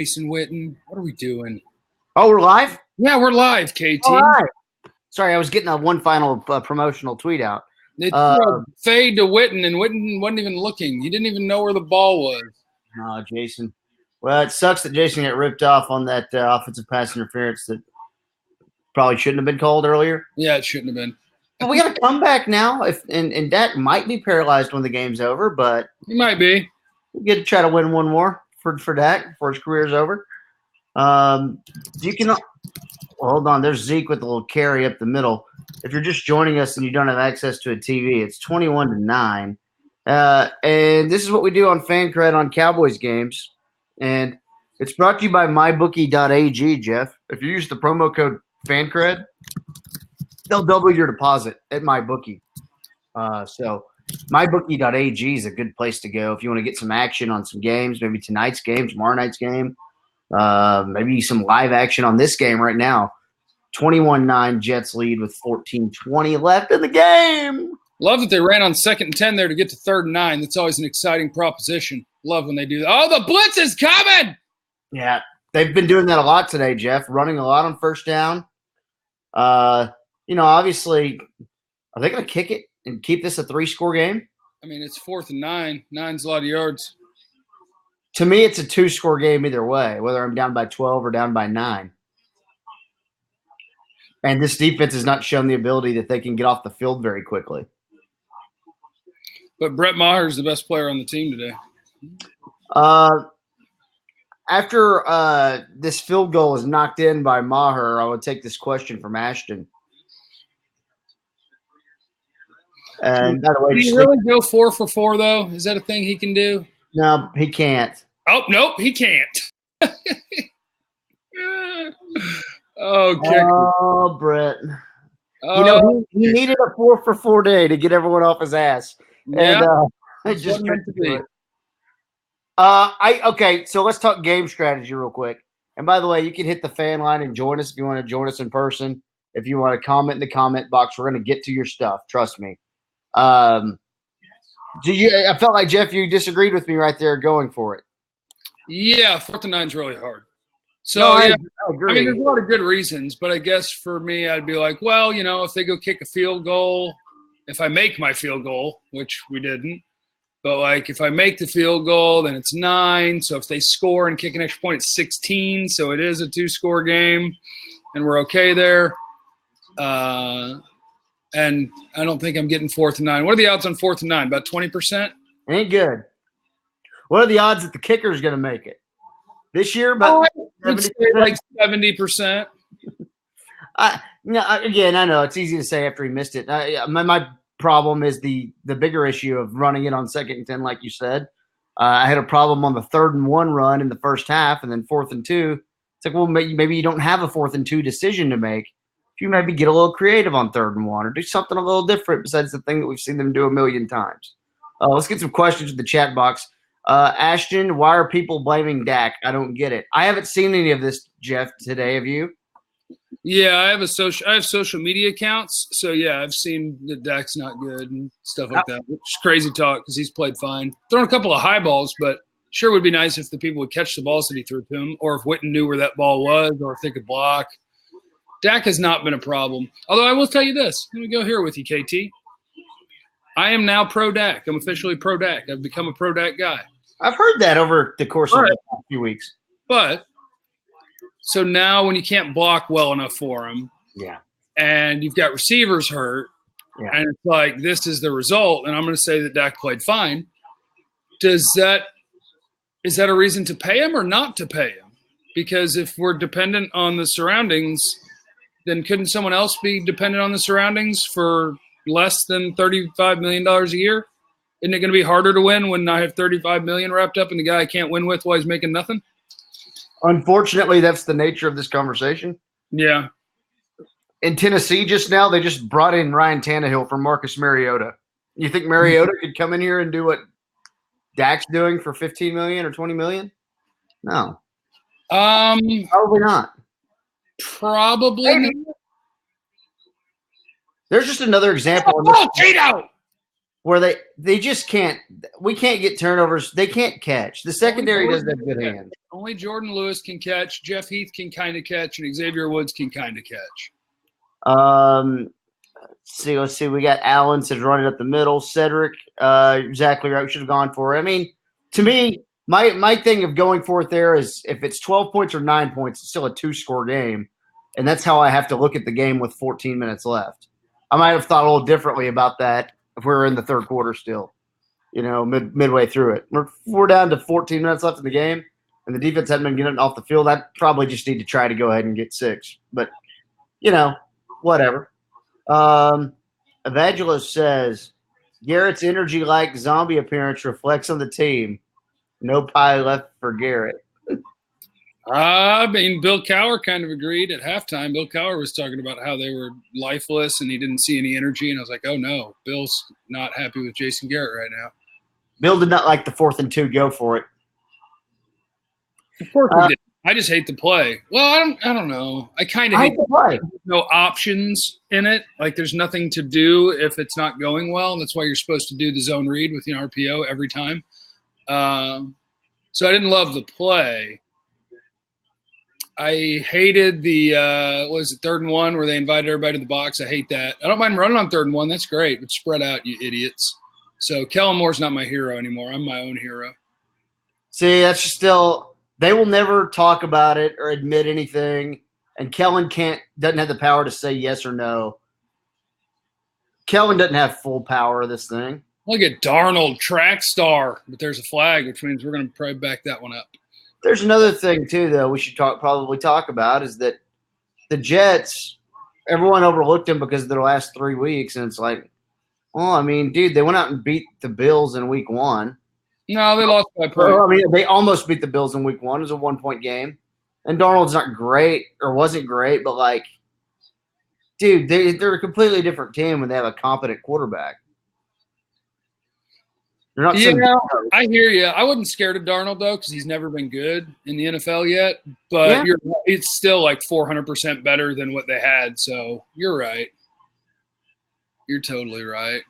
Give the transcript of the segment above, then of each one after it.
Jason Witten, what are we doing? Oh, we're live? Yeah, we're live, KT. All right. Sorry, I was getting one final promotional tweet out. Fade to Witten, and Witten wasn't even looking. You didn't even know where the ball was. Oh, Jason. Well, it sucks that Jason got ripped off on that offensive pass interference that probably shouldn't have been called earlier. Yeah, it shouldn't have been. But we got to come back now. And Dak might be paralyzed when the game's over, but he might be. We get to try to win one more for Dak before his career's over. Hold on. There's Zeke with a little carry up the middle. If you're just joining us and you don't have access to a TV, it's 21-9. And this is what we do on FanCred on Cowboys games. And it's brought to you by MyBookie.ag, Jeff. If you use the promo code FanCred, they'll double your deposit at MyBookie. So MyBookie.ag is a good place to go if you want to get some action on some games, maybe tonight's game, tomorrow night's game, maybe some live action on this game right now. 21-9 Jets lead with 14:20 left in the game. Love that they ran on 2nd and 10 there to get to 3rd and 9. That's always an exciting proposition. Love when they do that. Oh, the blitz is coming! Yeah, they've been doing that a lot today, Jeff, running a lot on first down. Obviously, are they going to kick it and keep this a 3-score game? I mean, it's 4th and 9. 9's a lot of yards. To me, it's a 2-score game either way, whether I'm down by 12 or down by 9. And this defense has not shown the ability that they can get off the field very quickly. But Brett Maher's the best player on the team today. After this field goal is knocked in by Maher, I would take this question from Ashton. And by the way, can he really go 4 for 4 though? Is that a thing he can do? No, he can't. Oh, nope, he can't. Okay. Oh, Brett. He needed a 4 for 4 day to get everyone off his ass. Yeah. And it just meant to be. Okay, so let's talk game strategy real quick. And by the way, you can hit the fan line and join us if you want to join us in person. If you want to comment in the comment box, we're going to get to your stuff. Trust me. I felt like, Jeff, you disagreed with me right there going for it. Yeah, 4th and 9 is really hard. So, no, yeah, I agree. I mean, there's a lot of good reasons, but I guess for me, I'd be like, well, if they go kick a field goal, if I make my field goal, which we didn't, but like if I make the field goal, then it's 9. So if they score and kick an extra point, it's 16. So it is a 2-score game, and we're okay there. And I don't think I'm getting 4th and 9. What are the odds on 4th and 9? About 20%? Ain't good. What are the odds that the kicker is going to make it? This year, about like 70%. Again, I know it's easy to say after he missed it. My problem is the bigger issue of running it on 2nd and 10, like you said. I had a problem on the 3rd and 1 run in the first half, and then 4th and 2. It's like, well, maybe you don't have a 4th and 2 decision to make. If you maybe get a little creative on 3rd and 1 or do something a little different besides the thing that we've seen them do a million times. Let's get some questions in the chat box. Ashton, why are people blaming Dak? I don't get it. I haven't seen any of this, Jeff, today. Have you? Yeah, I have social media accounts. So, yeah, I've seen that Dak's not good and stuff like that. Which is crazy talk because he's played fine. Thrown a couple of high balls, but sure would be nice if the people would catch the balls that he threw to him or if Witten knew where that ball was or if they could block. Dak has not been a problem. Although I will tell you this. Let me go here with you, KT. I am now pro Dak. I'm officially pro Dak. I've become a pro Dak guy. I've heard that over the course of the past few weeks. But so now when you can't block well enough for him, and you've got receivers hurt, and it's like this is the result, and I'm going to say that Dak played fine. Is that a reason to pay him or not to pay him? Because if we're dependent on the surroundings, then couldn't someone else be dependent on the surroundings for less than $35 million a year? Isn't it going to be harder to win when I have $35 million wrapped up in the guy I can't win with while he's making nothing? Unfortunately, that's the nature of this conversation. Yeah. In Tennessee just now, they just brought in Ryan Tannehill from Marcus Mariota. You think Mariota could come in here and do what Dak's doing for $15 million or $20 million? No. Probably not. Probably not. There's just another example. Oh, Cheeto! where they just can't. We can't get turnovers. They can't catch. The secondary doesn't have good hands. Only Jordan Lewis can catch. Jeff Heath can kind of catch, and Xavier Woods can kind of catch. Let's see. We got Allen says running up the middle. Cedric, exactly right. We should have gone for it. I mean, to me, my thing of going for it there is if it's 12 points or 9 points, it's still a 2-score game, and that's how I have to look at the game with 14 minutes left. I might have thought a little differently about that if we were in the third quarter still, midway through it. We're down to 14 minutes left in the game, and the defense hadn't been getting off the field. I probably just need to try to go ahead and get 6. But, whatever. Evangelos says, Garrett's energy-like zombie appearance reflects on the team. No pie left for Garrett. I mean, Bill Cowher kind of agreed at halftime. Bill Cowher was talking about how they were lifeless and he didn't see any energy. And I was like, oh, no, Bill's not happy with Jason Garrett right now. Bill did not like the 4th and 2 go for it. Of course he did. I just hate the play. Well, I don't know. I kind of hate the play. There's no options in it. Like there's nothing to do if it's not going well. And that's why you're supposed to do the zone read with the RPO every time. So I didn't love the play. I hated the 3rd and 1 where they invited everybody to the box. I hate that. I don't mind running on 3rd and 1. That's great. But spread out, you idiots. So Kellen Moore's not my hero anymore. I'm my own hero. See, that's still – they will never talk about it or admit anything. And Kellen doesn't have the power to say yes or no. Kellen doesn't have full power of this thing. Look at Darnold, track star. But there's a flag, which means we're going to probably back that one up. There's another thing, too, though, we should probably talk about is that the Jets, everyone overlooked them because of their last 3 weeks. And it's like, well, I mean, dude, they went out and beat the Bills in week 1. No, they lost by points. I mean, they almost beat the Bills in week 1. It was a 1-point game. And Darnold's not great or wasn't great, but, like, dude, they're a completely different team when they have a competent quarterback. I hear you. I wasn't scared of Darnold, though, because he's never been good in the NFL yet. But it's still like 400% better than what they had. So you're right. You're totally right.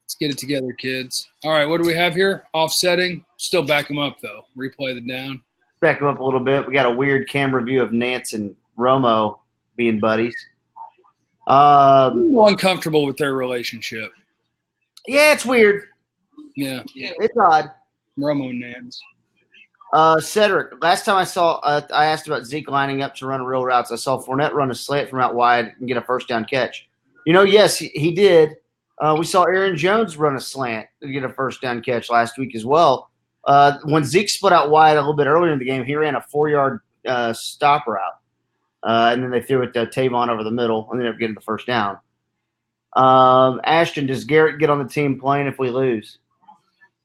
Let's get it together, kids. All right, what do we have here? Offsetting. Still back them up, though. Replay the down. Back them up a little bit. We got a weird camera view of Nance and Romo being buddies. I'm uncomfortable with their relationship. Yeah, it's weird. Yeah. It's odd. Romo and Nance. Cedric, last time I asked about Zeke lining up to run real routes. I saw Fournette run a slant from out wide and get a first down catch. Yes, he did. We saw Aaron Jones run a slant and get a first down catch last week as well. When Zeke split out wide a little bit earlier in the game, he ran a 4-yard stop route. And then they threw it to Tavon over the middle and ended up getting the first down. Ashton, does Garrett get on the team playing if we lose?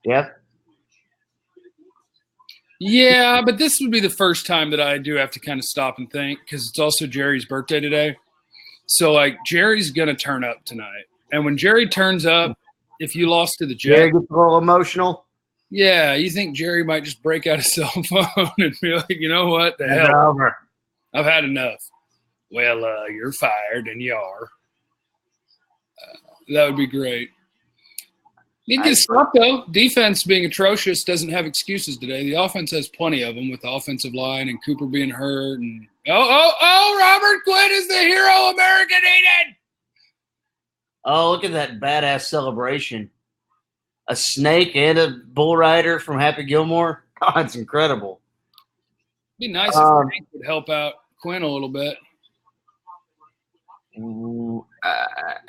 Yep. Yeah, but this would be the first time that I do have to kind of stop and think because it's also Jerry's birthday today. So, like, Jerry's going to turn up tonight. And when Jerry turns up, if you lost to the Jets – Jerry gets a little emotional? Yeah, you think Jerry might just break out a cell phone and be like, you know what? The hell? Over. I've had enough. Well, you're fired, and you are. That would be great. Need to stop, though. Defense being atrocious doesn't have excuses today. The offense has plenty of them with the offensive line and Cooper being hurt. And Robert Quinn is the hero America needed. Oh, look at that badass celebration. A snake and a bull rider from Happy Gilmore. Oh, that's incredible. It'd be nice if Frank would help out Quinn a little bit.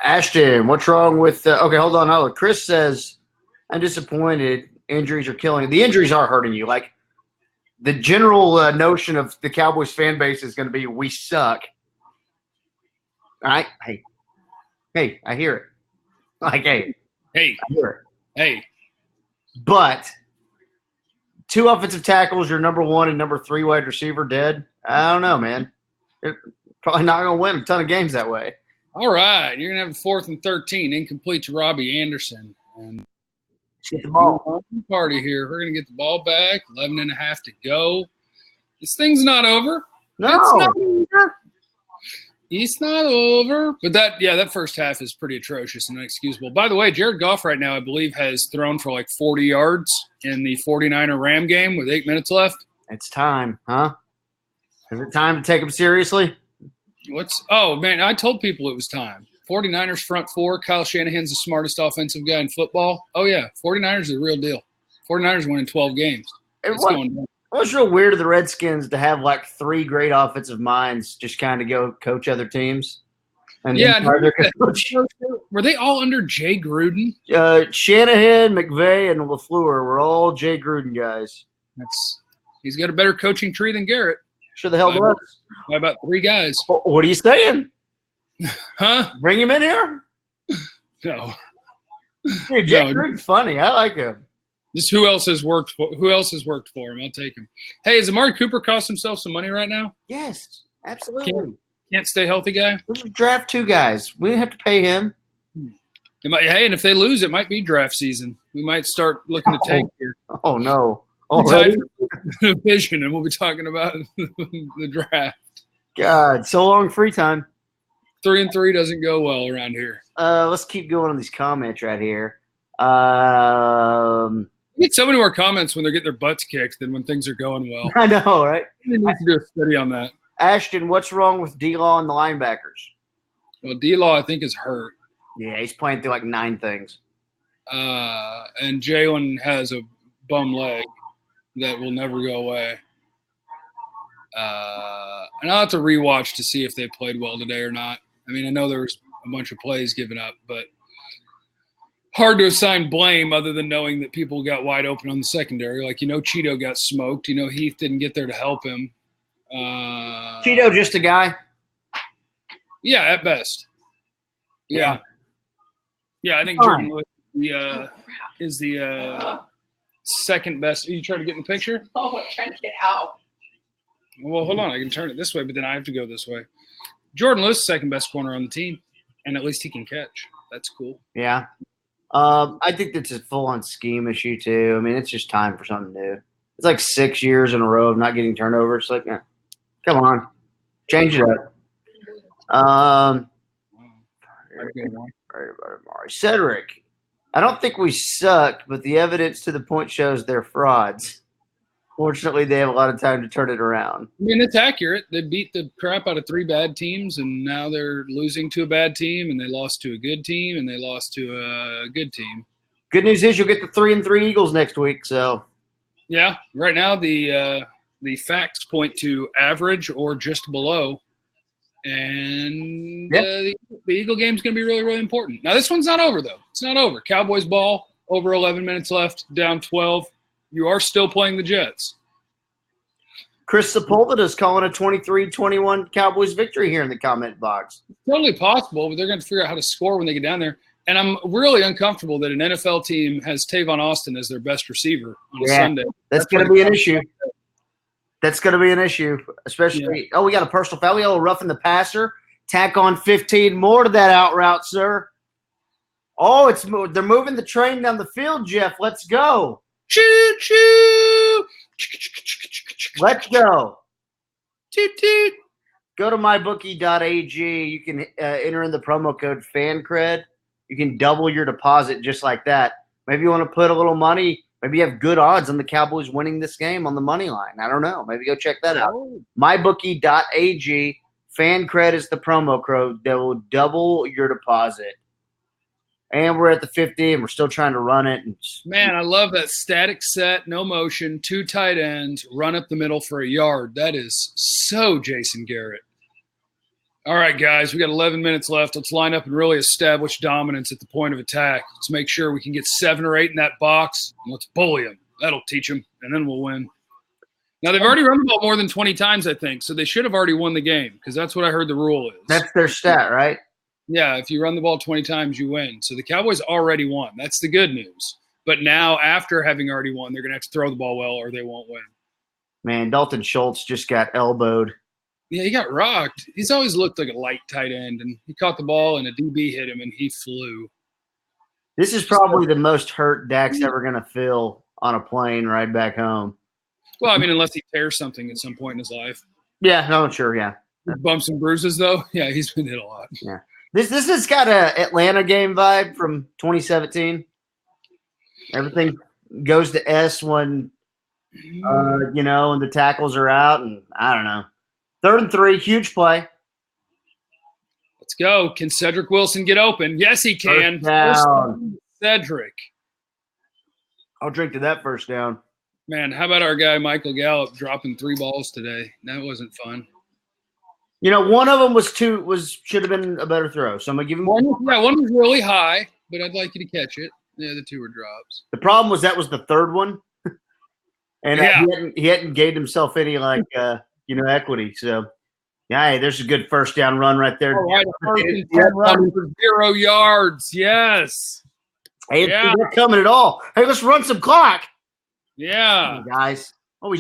Ashton, what's wrong with okay, hold on. Chris says, I'm disappointed. Injuries are killing. The injuries are hurting you. Like, the general notion of the Cowboys fan base is going to be, we suck. All right? Hey, I hear it. Like, hey, I hear it. Hey. But 2 offensive tackles, your number 1 and number 3 wide receiver dead. I don't know, man. You're probably not going to win a ton of games that way. All right. You're going to have a 4th and 13, incomplete to Robbie Anderson. And let's get the ball. Party here. We're going to get the ball back. 11 and a half to go. This thing's not over. No. It's not over. It's not over. But that first half is pretty atrocious and inexcusable. By the way, Jared Goff right now, I believe, has thrown for like 40 yards in the 49er Ram game with 8 minutes left. It's time, huh? Is it time to take him seriously? Oh, man, I told people it was time. 49ers front four. Kyle Shanahan's the smartest offensive guy in football. Oh, yeah, 49ers are the real deal. 49ers winning 12 games. It was real weird of the Redskins to have like 3 great offensive minds just kind of go coach other teams. And were they all under Jay Gruden? Shanahan, McVay, and LaFleur were all Jay Gruden guys. He's got a better coaching tree than Garrett. Sure the hell does. By about 3 guys. What are you saying? Huh? Bring him in here? No. Dude, Jay Gruden's funny. I like him. Just who else has worked for him? I'll take him. Hey, has Amari Cooper cost himself some money right now? Yes, absolutely. Can't stay healthy guy? Let's draft 2 guys. We didn't have to pay him. Hey, and if they lose, it might be draft season. We might start looking to tank here. Oh, no. Division, and we'll be talking about the draft. God, so long free time. 3-3 doesn't go well around here. Let's keep going on these comments right here. We get so many more comments when they're getting their butts kicked than when things are going well. I know, right? We need to do a study on that. Ashton, what's wrong with D-Law and the linebackers? Well, D-Law, I think, is hurt. Yeah, he's playing through like 9 things. And Jalen has a bum leg that will never go away. And I'll have to rewatch to see if they played well today or not. I mean, I know there was a bunch of plays given up, but hard to assign blame other than knowing that people got wide open on the secondary. Like, Cheeto got smoked. Heath didn't get there to help him. Cheeto just a guy? Yeah, at best. Yeah. Yeah, I think Jordan Lewis is the second best. Are you trying to get in the picture? Oh, I'm trying to get out. Well, hold on. I can turn it this way, but then I have to go this way. Jordan Lewis is the second best corner on the team, and at least he can catch. That's cool. Yeah. I think that's a full-on scheme issue, too. I mean, it's just time for something new. It's like 6 years in a row of not getting turnovers. It's like, come on. Change it up. Cedric, I don't think we suck, but the evidence to the point shows they're frauds. Fortunately, they have a lot of time to turn it around. I mean, it's accurate. They beat the crap out of 3 bad teams, and now they're losing to a bad team, and they lost to a good team, and they lost to a good team. Good news is you'll get the 3-3 Eagles next week. So, yeah, right now the facts point to average or just below, and the Eagle game is going to be really, really important. Now, this one's not over though. It's not over. Cowboys ball, over 11 minutes left, down 12. You are still playing the Jets. Chris Sepulveda is calling a 23-21 Cowboys victory here in the comment box. It's totally possible, but they're going to figure out how to score when they get down there. And I'm really uncomfortable that an NFL team has Tavon Austin as their best receiver on a Sunday. That's going to be an issue. That's going to be an issue, especially we got a personal foul. We got a roughing the passer. Tack on 15 more to that out route, sir. Oh, they're moving the train down the field, Jeff. Let's go. Choo-choo. Let's go. Toot toot. Go to mybookie.ag. You can enter in the promo code FANCRED. You can double your deposit just like that. Maybe you want to put a little money. Maybe you have good odds on the Cowboys winning this game on the money line. I don't know. Maybe go check that out. mybookie.ag. FANCRED is the promo code that will double your deposit. And we're at the 50, and we're still trying to run it. Man, I love that static set, no motion, 2 tight ends, run up the middle for a yard. That is so Jason Garrett. All right, guys, we got 11 minutes left. Let's line up and really establish dominance at the point of attack. Let's make sure we can get 7 or 8 in that box, and let's bully them. That'll teach them, and then we'll win. Now, they've already run the ball more than 20 times, I think, so they should have already won the game because that's what I heard the rule is. That's their stat, right? Yeah, if you run the ball 20 times, you win. So the Cowboys already won. That's the good news. But now, after having already won, they're going to have to throw the ball well or they won't win. Man, Dalton Schultz just got elbowed. Yeah, he got rocked. He's always looked like a light tight end, and he caught the ball, and a DB hit him, and he flew. This is probably the most hurt Dak's ever going to feel on a plane ride back home. Well, I mean, unless he tears something at some point in his life. Yeah, no, sure, yeah. Bumps and bruises, though. Yeah, he's been hit a lot. Yeah. This has got a Atlanta game vibe from 2017. Everything goes to S when and the tackles are out, and I don't know. 3rd and 3, huge play. Let's go. Can Cedric Wilson get open? Yes, he can. First down. Cedric. I'll drink to that first down. Man, how about our guy Michael Gallup dropping 3 balls today? That wasn't fun. One of them should have been a better throw. So I'm gonna give him one was really high, but I'd like you to catch it. Yeah, the 2 were drops. The problem was that was the 3rd one, and he hadn't gained himself any equity. So yeah, hey, there's a good first down run right there. All right, run for 0 yards. Yes. Hey, it's not coming at all. Hey, let's run some clock. Yeah, hey, guys, what are we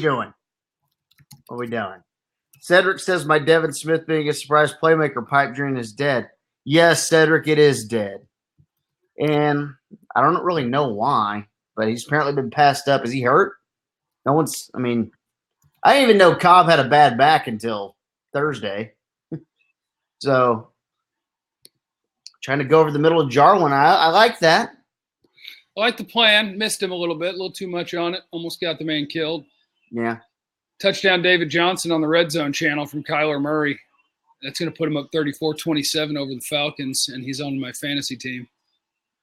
doing? Cedric says my Devin Smith being a surprise playmaker pipe dream is dead. Yes, Cedric, it is dead. And I don't really know why, but he's apparently been passed up. Is he hurt? I didn't even know Cobb had a bad back until Thursday. So, trying to go over the middle of Jarwin. I like that. I like the plan. Missed him a little too much on it. Almost got the man killed. Yeah. Touchdown David Johnson on the Red Zone channel from Kyler Murray. That's going to put him up 34-27 over the Falcons, and he's on my fantasy team.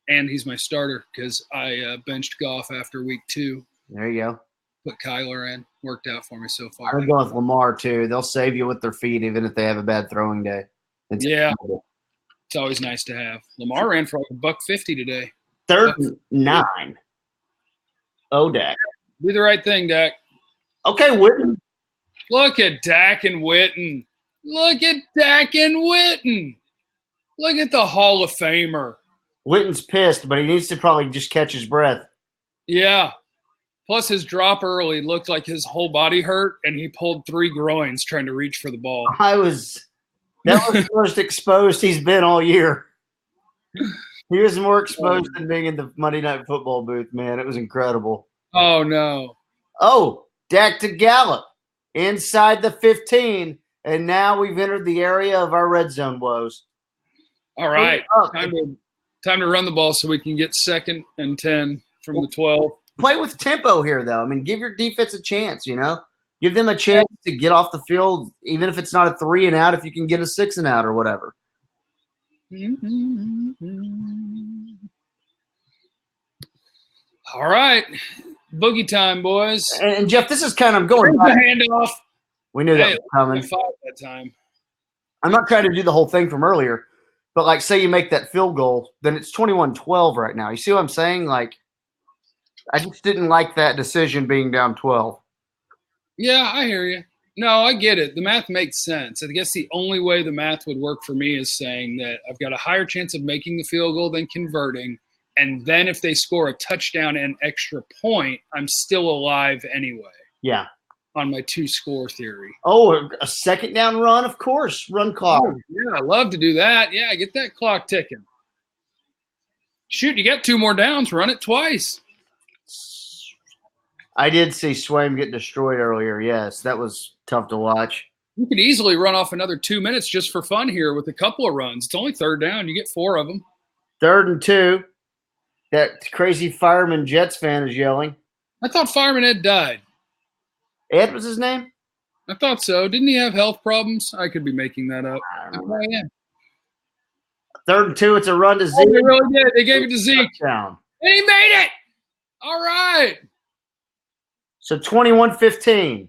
And he's my starter because I benched Goff after week 2. There you go. Put Kyler in. Worked out for me so far. I'm going with Lamar, too. They'll save you with their feet even if they have a bad throwing day. It's always nice to have. Lamar ran for like $150 today. 3rd and 9. Dak. Do the right thing, Dak. Okay, Witten. Look at Dak and Witten. Look at the Hall of Famer. Witten's pissed, but he needs to probably just catch his breath. Yeah. Plus his drop early looked like his whole body hurt, and he pulled 3 groins trying to reach for the ball. That was the most exposed he's been all year. He was more exposed than being in the Monday Night Football booth, man. It was incredible. Oh, no. Oh, Dak to Gallup inside the 15, and now we've entered the area of our red zone woes. All right. Time to run the ball so we can get 2nd and 10 from the 12. Play with tempo here, though. I mean, give your defense a chance, Give them a chance to get off the field, even if it's not a 3 and out, if you can get a 6 and out or whatever. All right. Boogie time, boys. And Jeff, this is kind of going back. Handoff. We knew that was coming. That time. I'm not trying to do the whole thing from earlier, but say you make that field goal, then it's 21-12 right now. You see what I'm saying? I just didn't like that decision being down 12. Yeah, I hear you. No, I get it. The math makes sense. I guess the only way the math would work for me is saying that I've got a higher chance of making the field goal than converting. And then if they score a touchdown and extra point, I'm still alive anyway. Yeah. On my 2-score theory. Oh, a 2nd down run? Of course. Run clock. Oh, yeah, I love to do that. Yeah, get that clock ticking. Shoot, you got 2 more downs. Run it twice. I did see Swaim get destroyed earlier. Yes, that was tough to watch. You could easily run off another 2 minutes just for fun here with a couple of runs. It's only 3rd down. You get 4 of them. 3rd and 2. That crazy Fireman Jets fan is yelling. I thought Fireman Ed died. Ed was his name? I thought so. Didn't he have health problems? I could be making that up. I don't know. Yeah. 3rd and 2. It's a run to Zeke. Oh, they really did. They gave it to Zeke. Touchdown. And he made it. All right. So 21-15.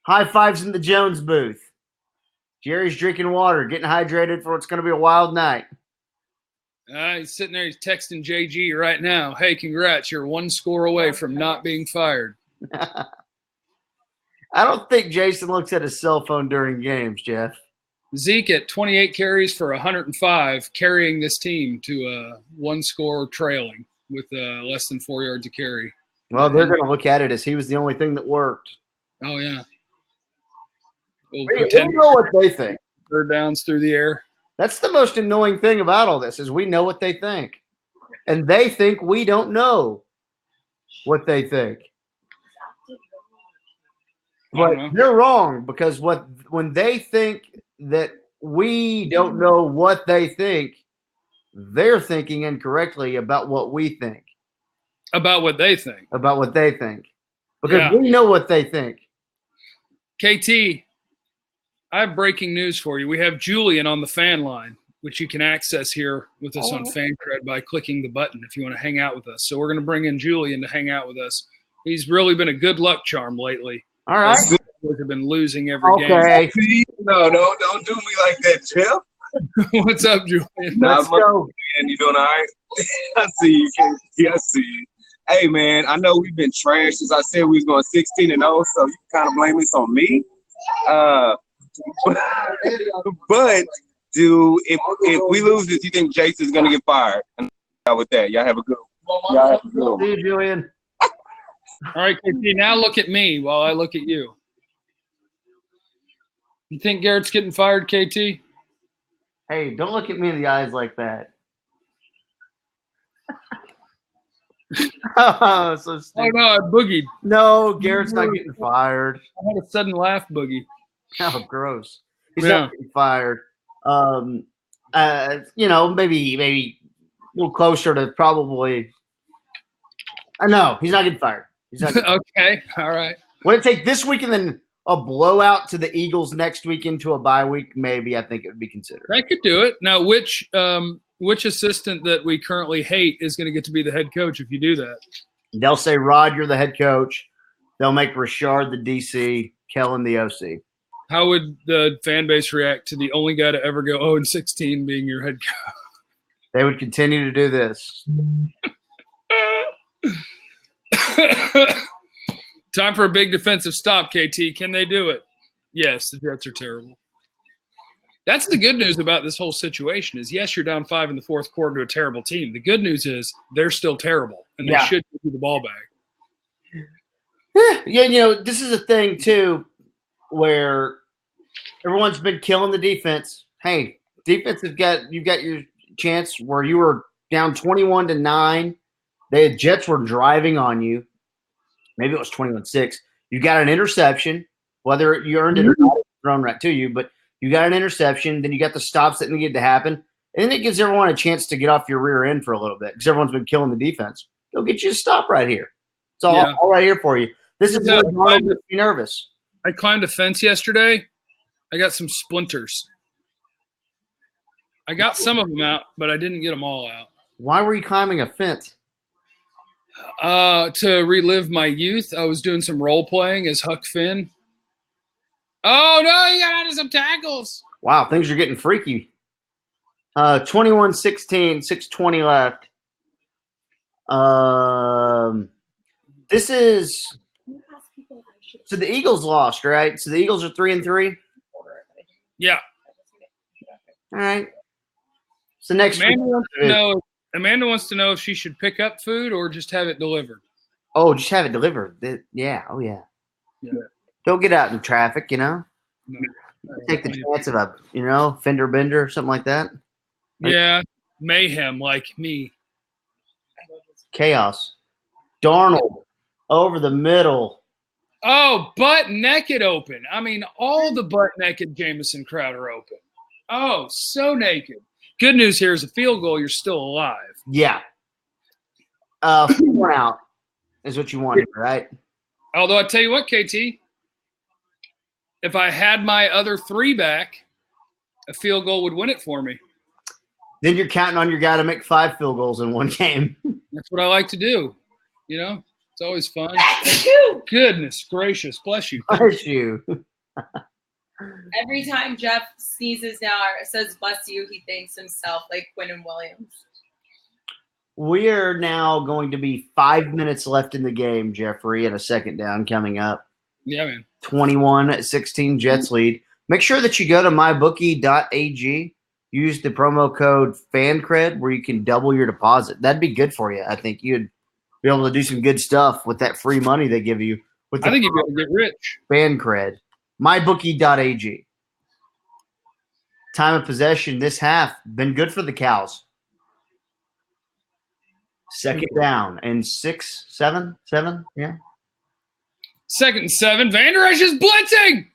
High fives in the Jones booth. Jerry's drinking water, getting hydrated for what's going to be a wild night. He's sitting there. He's texting JG right now. Hey, congrats. You're 1 score away from not being fired. I don't think Jason looks at his cell phone during games, Jeff. Zeke at 28 carries for 105, carrying this team to 1 score trailing with less than 4 yards of carry. Well, they're going to look at it as he was the only thing that worked. Oh, yeah. We know what they think. 3rd downs through the air. That's the most annoying thing about all this is we know what they think. And they think we don't know what they think. But they're wrong because when they think that we don't know what they think. They're thinking incorrectly about what we think. About what they think. About what they think. Because we know what they think. KT, I have breaking news for you. We have Julian on the fan line, which you can access here with us on FanCred by clicking the button if you want to hang out with us. So we're going to bring in Julian to hang out with us. He's really been a good luck charm lately. All right. We've been losing every game. No, don't do me like that, Jeff. What's up, Julian? Let's go. Man, you doing all right? I see you, KT. I see you. Hey, man, I know we've been trash since I said we was going 16-0, so you can kind of blame this on me. But if we lose this, you think Jason's going to get fired? And with that, y'all have a good one. See you, Julian. All right, KT, now look at me while I look at you. You think Garrett's getting fired, KT? Hey, don't look at me in the eyes like that. Oh, so stupid. Oh, no, I boogied. No, Garrett's not getting fired. I had a sudden laugh boogie. Oh, gross. He's not getting fired. Maybe a little closer to probably. No, he's not getting fired. He's not getting Okay, all right. Would it take this week and then a blowout to the Eagles next week into a bye week? Maybe I think it would be considered. I could do it. Now, which assistant that we currently hate is going to get to be the head coach if you do that? They'll say, Rod, you're the head coach. They'll make Rashard the DC, Kellen the OC. How would the fan base react to the only guy to ever go 0-16 being your head coach? They would continue to do this. Time for a big defensive stop, KT. Can they do it? Yes, the Jets are terrible. That's the good news about this whole situation is, yes, you're down 5 in the fourth quarter to a terrible team. The good news is they're still terrible, and they should give you the ball back. Yeah, this is a thing, too, where everyone's been killing the defense. Hey, defense you've got your chance where you were down 21-9. The Jets were driving on you. Maybe it was 21-6. You got an interception, whether you earned it or not, it's thrown right to you, but you got an interception, then you got the stops that needed to happen, and then it gives everyone a chance to get off your rear end for a little bit because everyone's been killing the defense. Go get you a stop right here. It's all right here for you. This is where Donald makes me nervous. I climbed a fence yesterday. I got some splinters. I got some of them out, but I didn't get them all out. Why were you climbing a fence? To relive my youth. I was doing some role playing as Huck Finn. Oh, no, he got out of some tackles. Wow, things are getting freaky. 21-16, 6:20 left. This is – so the Eagles lost, right? So the Eagles are 3-3? Yeah. All right. So next Amanda wants to know if she should pick up food or just have it delivered. Oh, just have it delivered. Yeah. Oh, yeah. Don't get out in traffic, No. Take the chance of a, fender bender or something like that. Yeah. Mayhem like me. Chaos. Darnold over the middle. Oh, butt naked open. I mean, all the butt naked Jamison Crowder open. Oh, so naked. Good news here is a field goal. You're still alive. Yeah. 4 out is what you wanted, right? Although I tell you what, KT, if I had my other 3 back, a field goal would win it for me. Then you're counting on your guy to make 5 field goals in one game. That's what I like to do. It's always fun. Goodness gracious. Bless you. Bless you. Every time Jeff sneezes now or says bless you, he thanks himself like Quinn Williams. We are now going to be 5 minutes left in the game, Jeffrey, and a second down coming up. Yeah, man. 21-16 Jets lead. Make sure that you go to MyBookie.ag. Use the promo code FANCRED where you can double your deposit. That'd be good for you. I think you'd be able to do some good stuff with that free money they give you. I think you'd be able to get rich. FANCRED. MyBookie.ag. Time of possession this half been good for the Cows. Second down and 6, 7, 7, yeah. 2nd and 7. Van Der Esch is blitzing.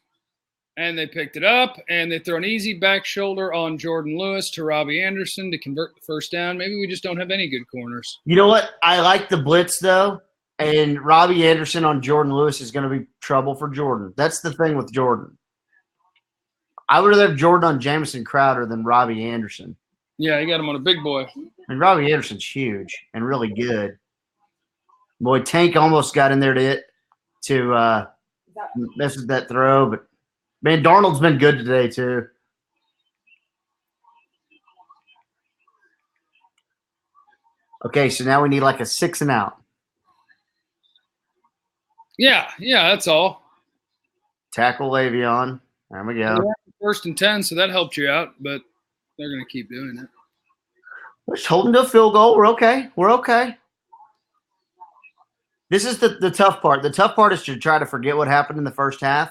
And they picked it up, and they throw an easy back shoulder on Jordan Lewis to Robbie Anderson to convert the first down. Maybe we just don't have any good corners. You know what? I like the blitz, though, and Robbie Anderson on Jordan Lewis is going to be trouble for Jordan. That's the thing with Jordan. I would rather have Jordan on Jamison Crowder than Robbie Anderson. Yeah, you got him on a big boy. And Robbie Anderson's huge and really good. Boy, Tank almost got in there to mess with that throw, but man, Darnold's been good today too. Okay, so now we need like a 6 and out. Yeah, that's all. Tackle Le'Veon. There we go. First and 10, so that helped you out, but they're going to keep doing it. We're just holding to a field goal. We're okay. This is the tough part. The tough part is to try to forget what happened in the first half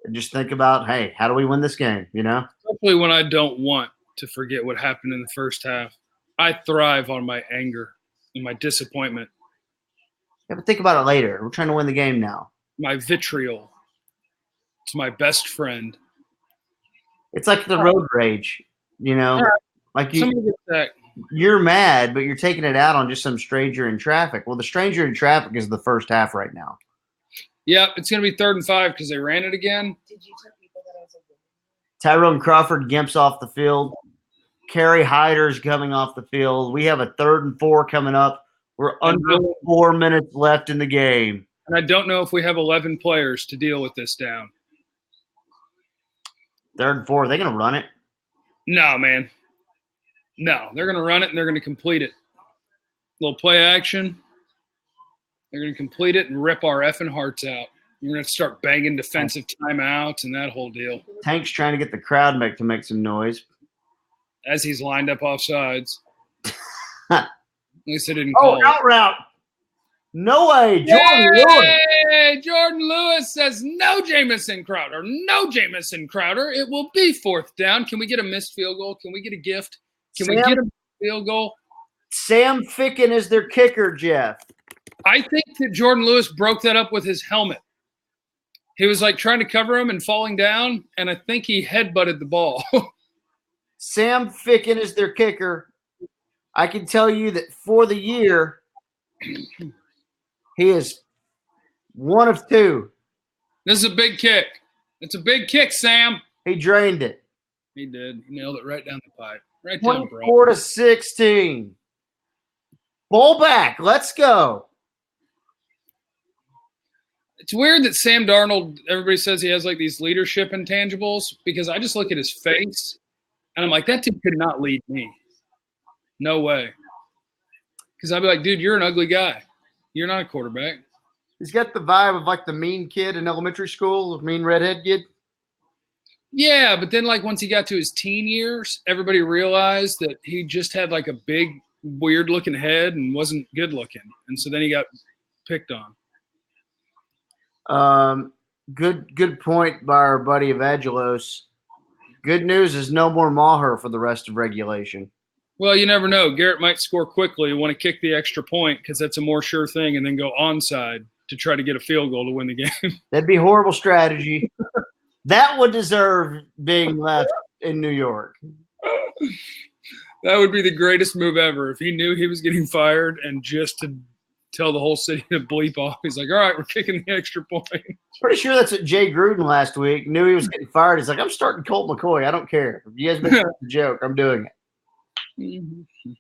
and just think about, hey, how do we win this game, you know? Especially when I don't want to forget what happened in the first half. I thrive on my anger and my disappointment. Yeah, but think about it later. We're trying to win the game now. My vitriol. It's my best friend. It's like the road rage, you know? Like you're mad, but you're taking it out on just some stranger in traffic. Well, the stranger in traffic is the first half right now. Yeah, it's going to be 3rd and 5 because they ran it again. Did you tell people that I was a Tyrone Crawford gimps off the field. Kerry Hyder's coming off the field. We have a 3rd and 4 coming up. We're under 4 minutes left in the game. And I don't know if we have 11 players to deal with this down. 3rd and 4. Are they going to run it? No, man. No, they're going to run it and they're going to complete it. Little play action. They're going to complete it and rip our effing hearts out. We're going to start banging defensive timeouts and that whole deal. Tank's trying to get the crowd to make some noise. As he's lined up off sides. At least I didn't call out route. No way. Jordan Lewis. Jordan Lewis says no Jamison Crowder. No Jamison Crowder. It will be 4th down. Can we get a missed field goal? Can we get a gift? Can we get a field goal? Sam Ficken is their kicker, Jeff. I think that Jordan Lewis broke that up with his helmet. He was like trying to cover him and falling down, and I think he headbutted the ball. Sam Ficken is their kicker. I can tell you that for the year, he is 1 of 2. This is a big kick. It's a big kick, Sam. He drained it. He did. He nailed it right down the pipe. Right down, bro. 24-16. Ball back. Let's go. It's weird that Sam Darnold, everybody says he has like these leadership intangibles because I just look at his face and I'm like, that dude could not lead me. No way. Because I'd be like, dude, you're an ugly guy. You're not a quarterback. He's got the vibe of like the mean kid in elementary school, the mean redhead kid. Yeah, but then like once he got to his teen years, everybody realized that he just had like a big, weird looking head and wasn't good looking. And so then he got picked on. Good point by our buddy Evangelos. Good news is no more Maher for the rest of regulation. Well, you never know. Garrett might score quickly and want to kick the extra point because that's a more sure thing and then go onside to try to get a field goal to win the game. That'd be a horrible strategy. That would deserve being left in New York. That would be the greatest move ever. If he knew he was getting fired and just to tell the whole city to bleep off, he's like, all right, we're kicking the extra point. Pretty sure that's what Jay Gruden last week knew he was getting fired. He's like, I'm starting Colt McCoy. I don't care. If you guys make a joke, I'm doing it. Mm-hmm.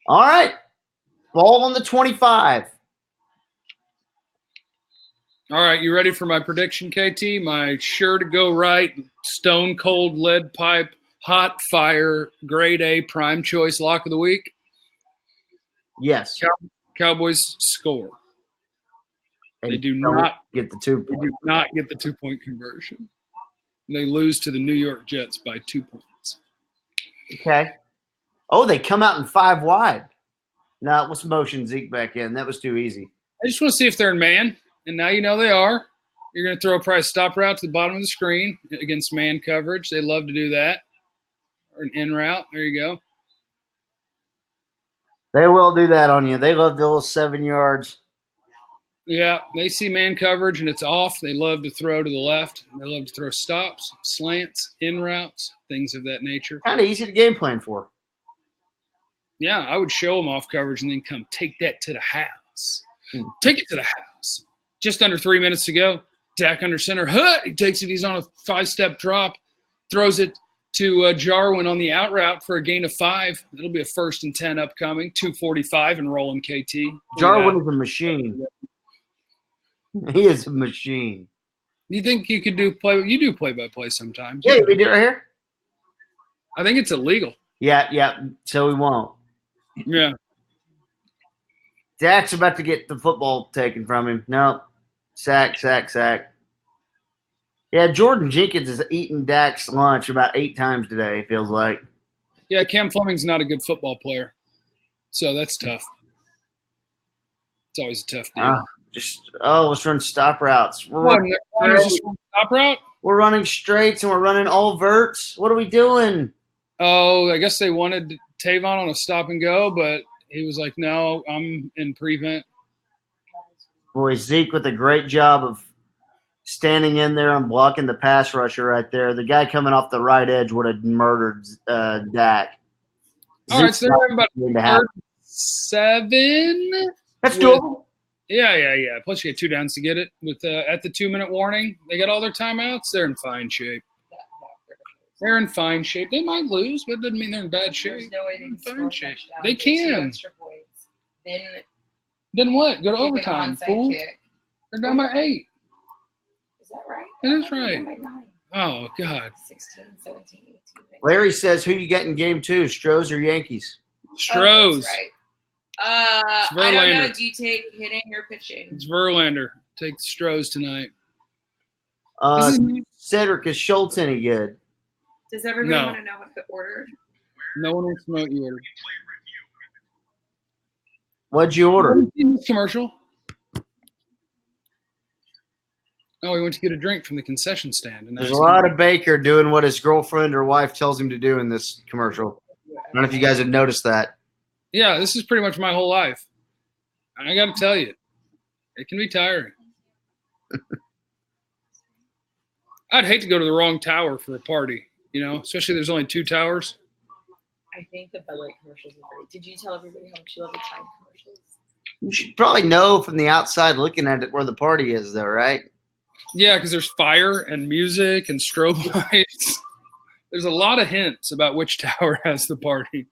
All right. Ball on the 25. All right, you ready for my prediction, KT? My sure to go right, stone cold lead pipe, hot fire, grade A prime choice lock of the week? Yes. Cowboys score. And they do not get the 2 points. They do not get the 2-point conversion. They lose to the New York Jets by 2 points. Okay. Oh, they come out in 5 wide. No, let's motion Zeke back in. That was too easy. I just want to see if they're in man, and now you know they are. You're going to throw a price stop route to the bottom of the screen against man coverage. They love to do that. Or an in route. There you go. They will do that on you. They love the little 7 yards. Yeah, they see man coverage and it's off. They love to throw to the left. They love to throw stops, slants, in routes, things of that nature. Kind of easy to game plan for. Yeah, I would show them off coverage and then come take that to the house. Take it to the house. Just under 3 minutes to go. Dak under center. He takes it. He's on a 5-step drop. Throws it to Jarwin on the out route for a gain of 5. It'll be a 1st and 10 upcoming. 2:45 and rolling KT. Jarwin is a machine. He is a machine. You think you could do play? You do play-by-play sometimes. Yeah, we do it right here. I think it's illegal. Yeah. So we won't. Yeah. Dak's about to get the football taken from him. No. Sack. Yeah, Jordan Jenkins has eaten Dak's lunch about 8 times today, it feels like. Yeah, Cam Fleming's not a good football player. So that's tough. It's always a tough deal. Let's run stop routes. Stop route? We're running straights and we're running all verts. What are we doing? Oh, I guess they wanted Tavon on a stop and go, but he was like, no, I'm in prevent. Boy, Zeke with a great job of standing in there and blocking the pass rusher right there. The guy coming off the right edge would have murdered Dak. All right, so they're about 7. That's doable. Yeah. Plus, you get 2 downs to get it. With at the 2-minute warning, they got all their timeouts. They're in fine shape. They're in fine shape. They might lose, but it doesn't mean they're in bad shape. There's no way they can fine shape. They can. Then what? Go to overtime. Fool. They're down by 8. Is that right? It is right. Oh, God. 16, 17, 18. Larry says, who you get in game 2, Stros or Yankees? Stros. Right. I don't know. Do you take hitting or pitching? It's Verlander. Take the Stros tonight. Cedric, is Schultz any good? Does everybody want to know what the order? No one wants to know what you ordered. What'd you order? Commercial. Oh, he went to get a drink from the concession stand. And there's a lot of Baker doing what his girlfriend or wife tells him to do in this commercial. I don't know if you guys have noticed that. Yeah, this is pretty much my whole life. I got to tell you, it can be tiring. I'd hate to go to the wrong tower for a party, especially there's only 2 towers. I think the Bud Light commercials are great. Did you tell everybody how much you love the Tide commercials? You should probably know from the outside looking at it where the party is, though, right? Yeah, because there's fire and music and strobe lights. There's a lot of hints about which tower has the party.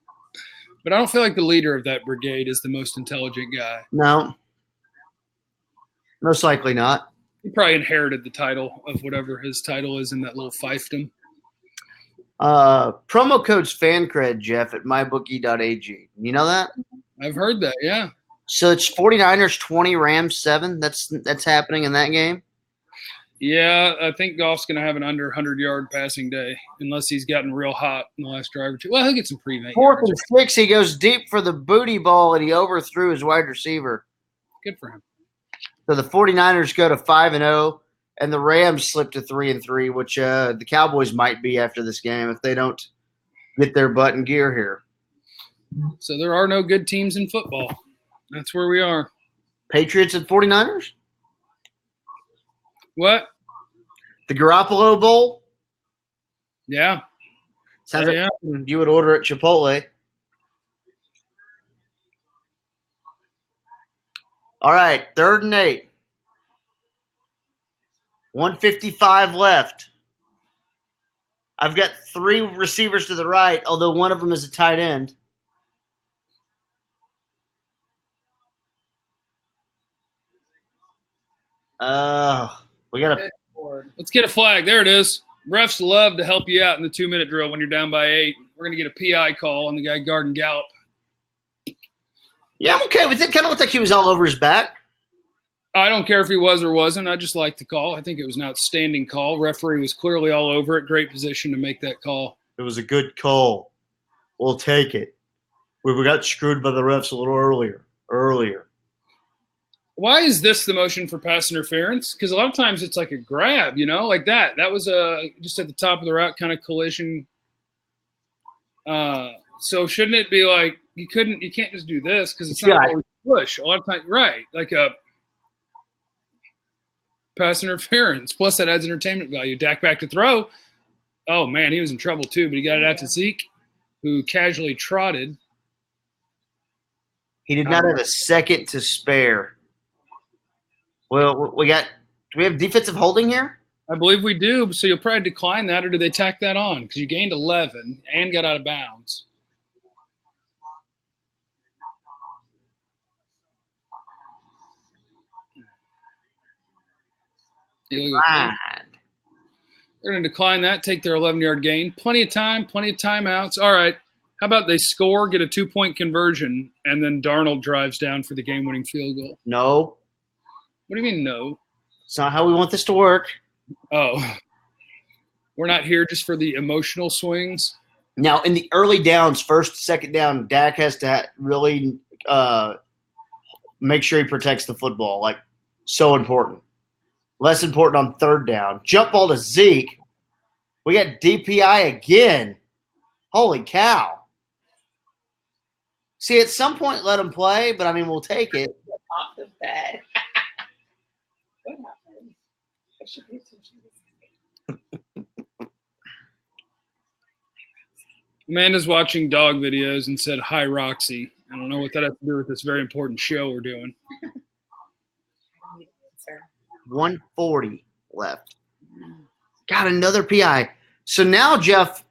But I don't feel like the leader of that brigade is the most intelligent guy. No. Most likely not. He probably inherited the title of whatever his title is in that little fiefdom. Promo code's FanCred, Jeff, at mybookie.ag. You know that? I've heard that, yeah. So it's 49ers 20, Rams 7. That's happening in that game? Yeah, I think Goff's going to have an under 100-yard passing day unless he's gotten real hot in the last drive or 2. Well, he'll get some prevent. 4th and 6, he goes deep for the booty ball, and he overthrew his wide receiver. Good for him. So the 49ers go to 5-0, and the Rams slip to 3-3, which the Cowboys might be after this game if they don't get their butt in gear here. So there are no good teams in football. That's where we are. Patriots and 49ers? What? The Garoppolo Bowl? Yeah. Sounds like you would order at Chipotle. All right, 3rd and 8. 1:55 left. I've got 3 receivers to the right, although one of them is a tight end. We got to. Let's get a flag. There it is. Refs love to help you out in the 2-minute drill when you're down by 8. We're going to get a PI call on the guy guarding Gallup. Yeah, I'm okay with it. Kind of looked like he was all over his back. I don't care if he was or wasn't. I just like the call. I think it was an outstanding call. Referee was clearly all over it. Great position to make that call. It was a good call. We'll take it. We got screwed by the refs a little earlier. Why is this the motion for pass interference? Because a lot of times it's like a grab, like that. That was just at the top of the route kind of collision. So shouldn't it be like you can't just do this because it's not always push. A lot of times, right? Like pass interference. Plus, that adds entertainment value. Dak back to throw. Oh, man, he was in trouble too, but he got it out to Zeke, who casually trotted. He did not have a second to spare. Well, do we have defensive holding here? I believe we do, so you'll probably decline that, or do they tack that on? Because you gained 11 and got out of bounds. Right. They're going to decline that, take their 11-yard gain. Plenty of time, plenty of timeouts. All right. How about they score, get a 2-point conversion, and then Darnold drives down for the game-winning field goal? No. What do you mean no? It's not how we want this to work. Oh. We're not here just for the emotional swings? Now, in the early downs, first, second down, Dak has to really make sure he protects the football. Like, so important. Less important on third down. Jump ball to Zeke. We got DPI again. Holy cow. See, at some point, let him play, but, I mean, we'll take it. Off the bed. What happened? I should pay attention. Amanda's watching dog videos and said, "Hi, Roxy." I don't know what that has to do with this very important show we're doing. 140 left. Got another PI. So now, Jeff,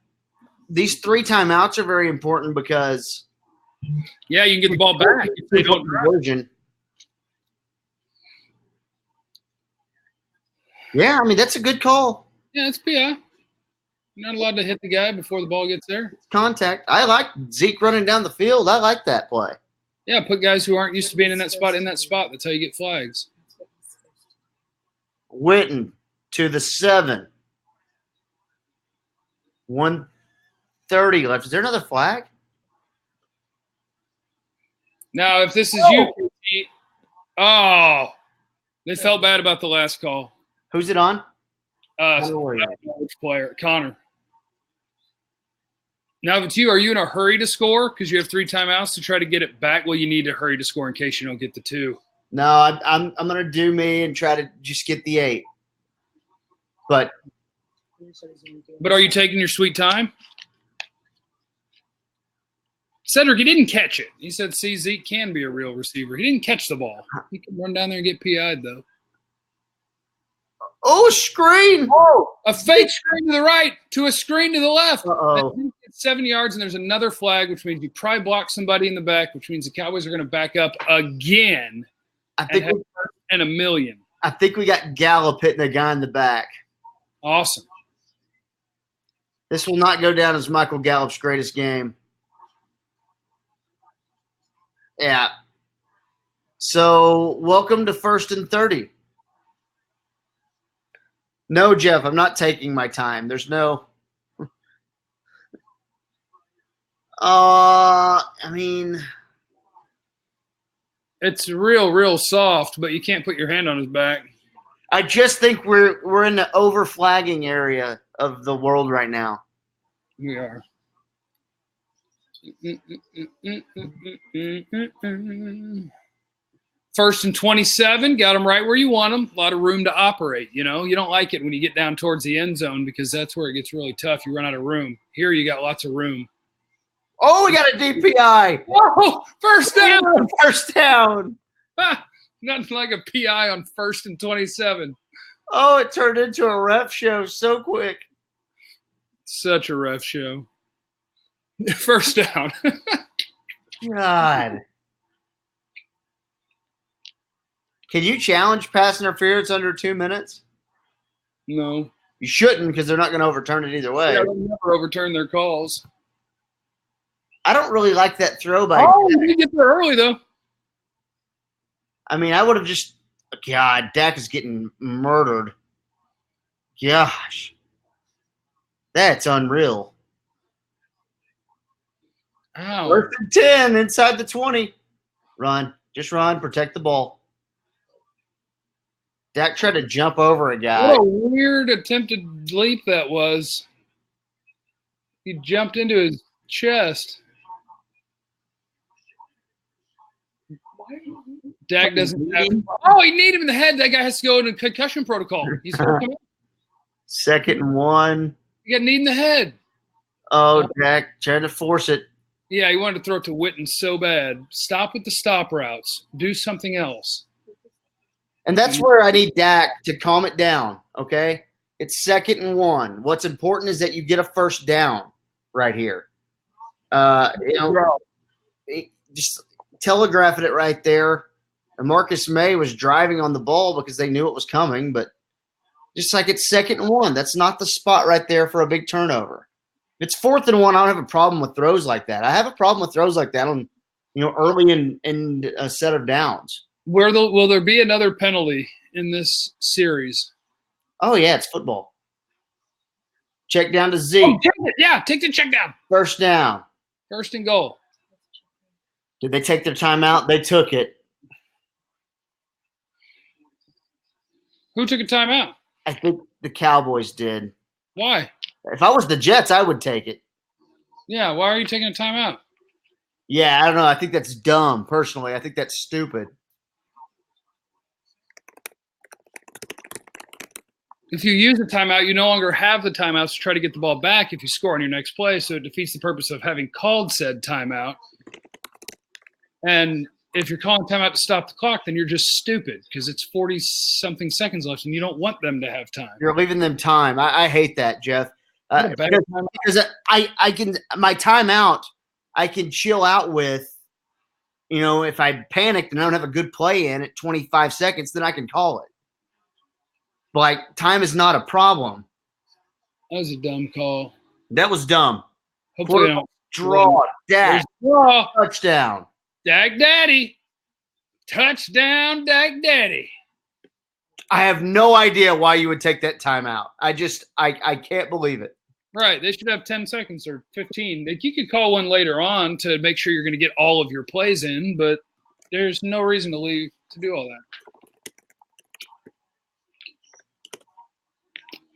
these 3 timeouts are very important because yeah, you can get the ball back if they don't conversion. Yeah, I mean that's a good call. Yeah, it's PI. You're not allowed to hit the guy before the ball gets there. Contact. I like Zeke running down the field. I like that play. Yeah, put guys who aren't used to being in that spot. That's how you get flags. Witten to the 7. 1:30 left. Is there another flag? Now, if this is you, Pete, they felt bad about the last call. Who's it on? Which player? Connor. Now, if it's you, are you in a hurry to score because you have 3 timeouts to try to get it back? Well, you need to hurry to score in case you don't get the 2. No, I'm going to do me and try to just get the 8. But are you taking your sweet time? Cedric, he didn't catch it. He said, see, Zeke can be a real receiver. He didn't catch the ball. He can run down there and get PI'd, though. Oh, screen. Oh, a fake screen to the right to a screen to the left. Uh-oh. 7 yards, and there's another flag, which means you probably block somebody in the back, which means the Cowboys are going to back up again. I think and a million. I think we got Gallup hitting a guy in the back. Awesome. This will not go down as Michael Gallup's greatest game. Yeah. So welcome to 1st and 30. No, Jeff, I'm not taking my time. There's no I mean, it's real soft, but you can't put your hand on his back. I just think we're in the over flagging area of the world right now. We are. First and 27, got them right where you want them. A lot of room to operate. You know, you don't like it when you get down towards the end zone because that's where it gets really tough. You run out of room. Here, you got lots of room. Oh, we got a DPI. Whoa, first down. First down. Nothing like a PI on 1st and 27. Oh, it turned into a ref show so quick. Such a ref show. First down. God. Can you challenge pass interference under 2 minutes? No. You shouldn't because they're not going to overturn it either way. Yeah, they'll never overturn their calls. I don't really like that throw by. Oh, you get there early, though. I mean, I would have just – God, Dak is getting murdered. Gosh. That's unreal. Ow. 1st and 10 inside the 20. Run. Just run. Protect the ball. Dak tried to jump over a guy. What a weird attempted leap that was. He jumped into his chest. Dak doesn't have – oh, he need him in the head. That guy has to go into concussion protocol. He's going to come in. 2nd and 1. You got knee in the head. Oh, Dak trying to force it. Yeah, he wanted to throw it to Witten so bad. Stop with the stop routes. Do something else. And that's where I need Dak to calm it down, okay? It's 2nd and 1. What's important is that you get a first down right here. Just telegraphing it right there. And Marcus May was driving on the ball because they knew it was coming, but just like it's 2nd and 1, that's not the spot right there for a big turnover. If it's 4th and 1, I don't have a problem with throws like that. I have a problem with throws like that on, early in a set of downs. Will there be another penalty in this series? Oh, yeah, it's football. Check down to Zeke. Oh, take the check down. First down. 1st and goal. Did they take their timeout? They took it. Who took a timeout? I think the Cowboys did. Why? If I was the Jets, I would take it. Yeah, why are you taking a timeout? Yeah, I don't know. I think that's dumb, personally. I think that's stupid. If you use a timeout, you no longer have the timeouts to try to get the ball back if you score on your next play, so it defeats the purpose of having called said timeout. And if you're calling timeout to stop the clock, then you're just stupid because it's 40-something seconds left, and you don't want them to have time. You're leaving them time. I hate that, Jeff. Because I can – my timeout, I can chill out with, if I panicked and I don't have a good play in at 25 seconds, then I can call it. Like, time is not a problem. That was a dumb call. That was dumb. Hopefully they don't draw. Dak. Draw. Touchdown. Dak Daddy. Touchdown, Dak Daddy. I have no idea why you would take that timeout. I can't believe it. Right. They should have 10 seconds or 15. You could call one later on to make sure you're going to get all of your plays in, but there's no reason to do all that.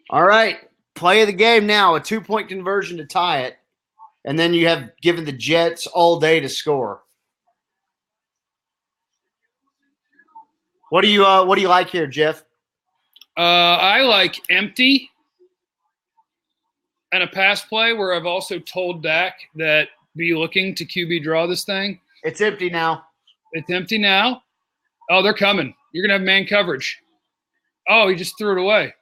All right, play of the game now, a 2-point conversion to tie it, and then you have given the Jets all day to score. What do you like here, Jeff? I like empty and a pass play where I've also told Dak that be looking to QB draw this thing. It's empty now. It's empty now. Oh, they're coming. You're going to have man coverage. Oh, he just threw it away.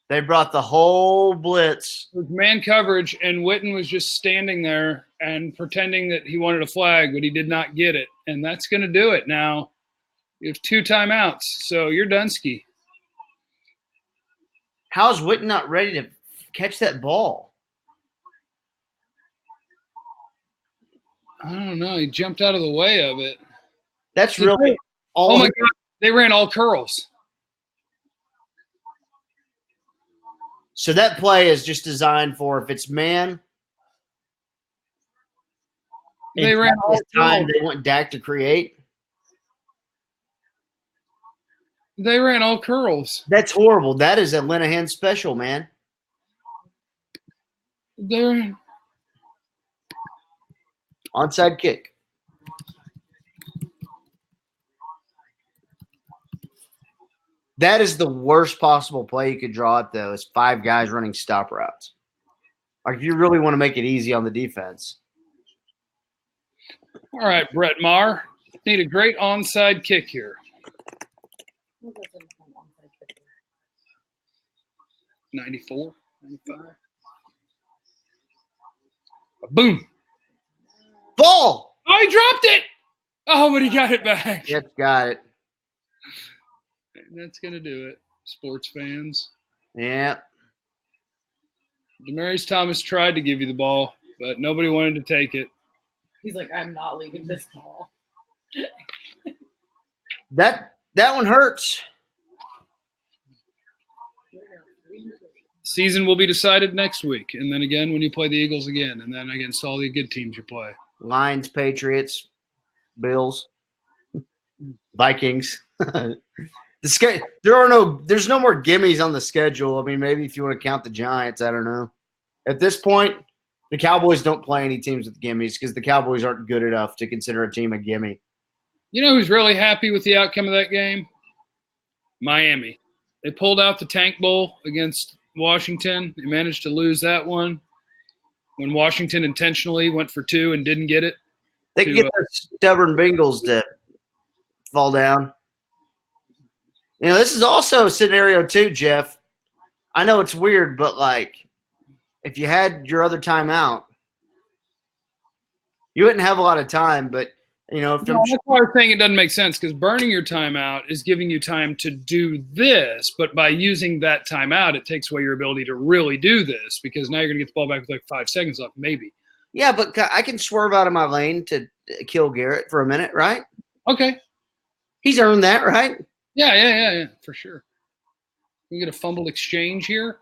They brought the whole blitz. It was man coverage, and Witten was just standing there and pretending that he wanted a flag, but he did not get it. And that's going to do it. Now, you have 2 timeouts, so you're Dunsky. How is Witten not ready to catch that ball? I don't know. He jumped out of the way of it. That's really all. Oh, my God. They ran all curls. So that play is just designed for if it's man. They ran all time they want Dak to create. They ran all curls. That's horrible. That is a Linehan special, man. They're onside kick. That is the worst possible play you could draw up, though, is 5 guys running stop routes. Like, if you really want to make it easy on the defense. All right, Brett Maher. Need a great onside kick here. 94, 95. Boom. Ball! Oh, he dropped it! Oh, but he got it back. Yep, got it. That's going to do it, sports fans. Yeah. Demaryius Thomas tried to give you the ball, but nobody wanted to take it. He's like, I'm not leaving this ball. That one hurts. Season will be decided next week, and then again when you play the Eagles again, and then against all the good teams you play. Lions, Patriots, Bills, Vikings. There's no more gimmies on the schedule. I mean, maybe if you want to count the Giants, I don't know. At this point, the Cowboys don't play any teams with gimmies because the Cowboys aren't good enough to consider a team a gimme. You know who's really happy with the outcome of that game? Miami. They pulled out the Tank Bowl against Washington. They managed to lose that one when Washington intentionally went for 2 and didn't get it. They can get their stubborn Bengals to fall down. You know, this is also a scenario too, Jeff. I know it's weird, but like if you had your other timeout, you wouldn't have a lot of time, but you know, that's why I'm saying it doesn't make sense, because burning your timeout is giving you time to do this, but by using that timeout, it takes away your ability to really do this, because now you're going to get the ball back with like 5 seconds left, maybe. Yeah, but I can swerve out of my lane to kill Garrett for a minute, right? Okay. He's earned that, right? Yeah, for sure. We get a fumbled exchange here.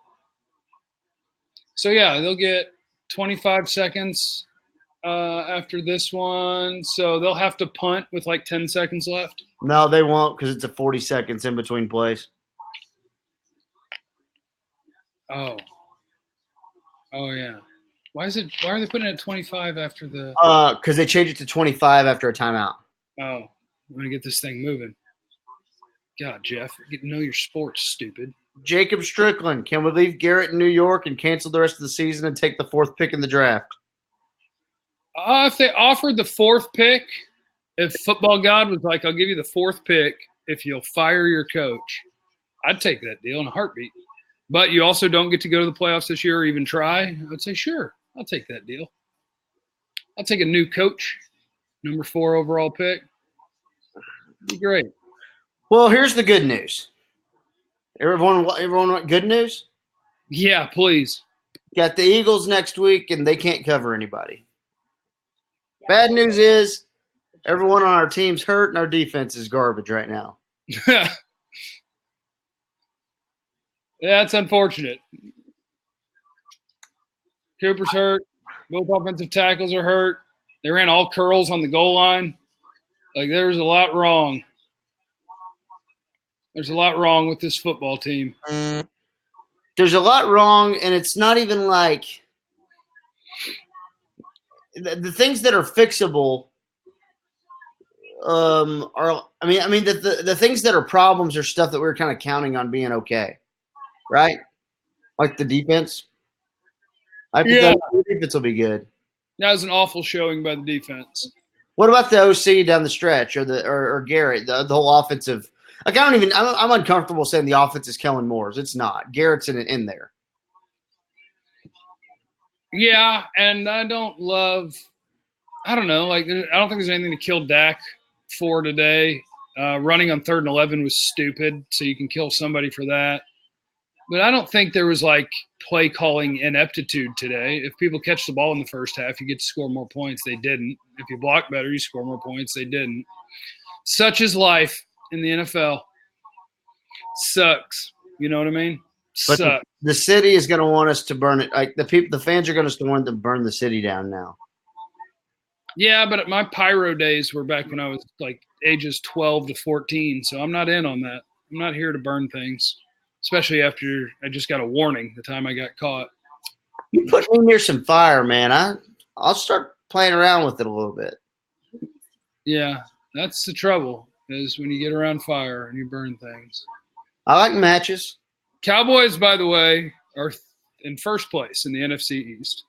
So, yeah, they'll get 25 seconds after this one. So they'll have to punt with like 10 seconds left. No, they won't, because it's a 40 seconds in between plays. Oh, yeah. Why are they putting it at 25 after the because they changed it to 25 after a timeout. Oh, I'm gonna get this thing moving. God, Jeff, get to know your sports, stupid. Jacob Strickland, can we leave Garrett in New York and cancel the rest of the season and take the 4th pick in the draft? If they offered the 4th pick, if football god was like, I'll give you the 4th pick if you'll fire your coach, I'd take that deal in a heartbeat. But you also don't get to go to the playoffs this year or even try. I would say, sure, I'll take that deal. I'll take a new coach, number 4 overall pick. It'd be great. Well, here's the good news. Everyone want good news? Yeah, please. Got the Eagles next week, and they can't cover anybody. Bad news is everyone on our team's hurt, and our defense is garbage right now. Yeah, it's unfortunate. Cooper's hurt. Both offensive tackles are hurt. They ran all curls on the goal line. Like, there's a lot wrong. There's a lot wrong with this football team. There's a lot wrong, and it's not even like the things that are fixable are. I mean, the things that are problems are stuff that we're kind of counting on being okay, right? Like the defense. I think the defense will be good. That was an awful showing by the defense. What about the OC down the stretch, or Garrett, the whole offensive? Like, I'm uncomfortable saying the offense is Kellen Moore's. It's not. Garrett's in there. Yeah, and I don't know. I don't think there's anything to kill Dak for today. Running on 3rd and 11 was stupid, so you can kill somebody for that. But I don't think there was like play calling ineptitude today. If people catch the ball in the first half, you get to score more points. They didn't. If you block better, you score more points. They didn't. Such is life in the NFL. Sucks. You know what I mean? But Sucks. the city is going to want us to burn it. Like the fans are going to want to burn the city down now. Yeah, but my pyro days were back when I was like ages 12 to 14. So I'm not in on that. I'm not here to burn things, especially after I just got a warning the time I got caught. You put me near some fire, man. I'll start playing around with it a little bit. Yeah, that's the trouble, is when you get around fire and you burn things. I like matches. Cowboys, by the way, are in first place in the NFC East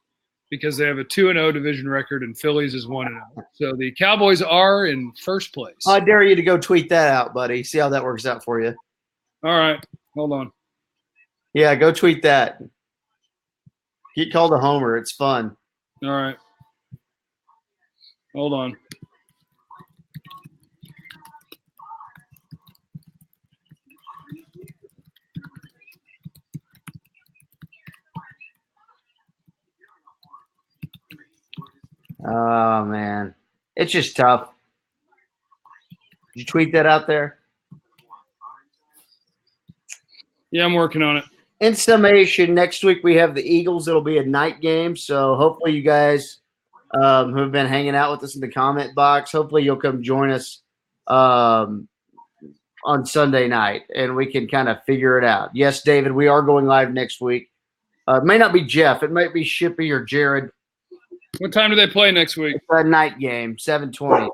because they have a 2-0 division record and Phillies is 1-0. So the Cowboys are in first place. I dare you to go tweet that out, buddy. See how that works out for you. All right. Hold on. Yeah, go tweet that. Get called a homer. It's fun. All right. Hold on. Oh, man. It's just tough. Did you tweet that out there? Yeah, I'm working on it. In summation, next week we have the Eagles. It'll be a night game. So hopefully you guys who have been hanging out with us in the comment box, hopefully you'll come join us on Sunday night and we can kind of figure it out. Yes, David, we are going live next week. It may not be Jeff. It might be Shippy or Jared. What time do they play next week? It's a night game, 7:20.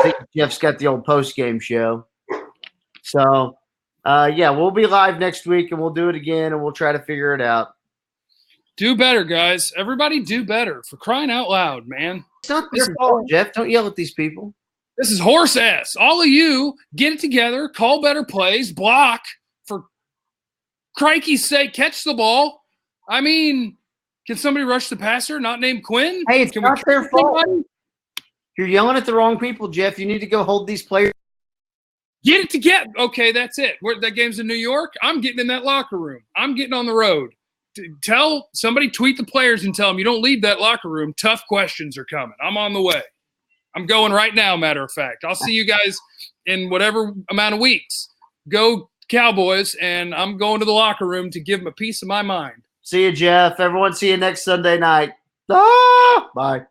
think Jeff's got the old post-game show. So, yeah, we'll be live next week, and we'll do it again, and we'll try to figure it out. Do better, guys. Everybody do better. For crying out loud, man. It's not their fault, Jeff. Don't yell at these people. This is horse ass. All of you, get it together, call better plays, block, for crikey's sake, catch the ball. I mean, can somebody rush the passer, not named Quinn? Hey, it's can not their fault. You're yelling at the wrong people, Jeff. You need to go hold these players. Get it together. Okay, that's it. That game's in New York. I'm getting in that locker room. I'm getting on the road. Tell somebody, tweet the players and tell them you don't leave that locker room. Tough questions are coming. I'm on the way. I'm going right now, matter of fact. I'll see you guys in whatever amount of weeks. Go Cowboys, and I'm going to the locker room to give them a piece of my mind. See you, Jeff. Everyone see you next Sunday night. Ah! Bye.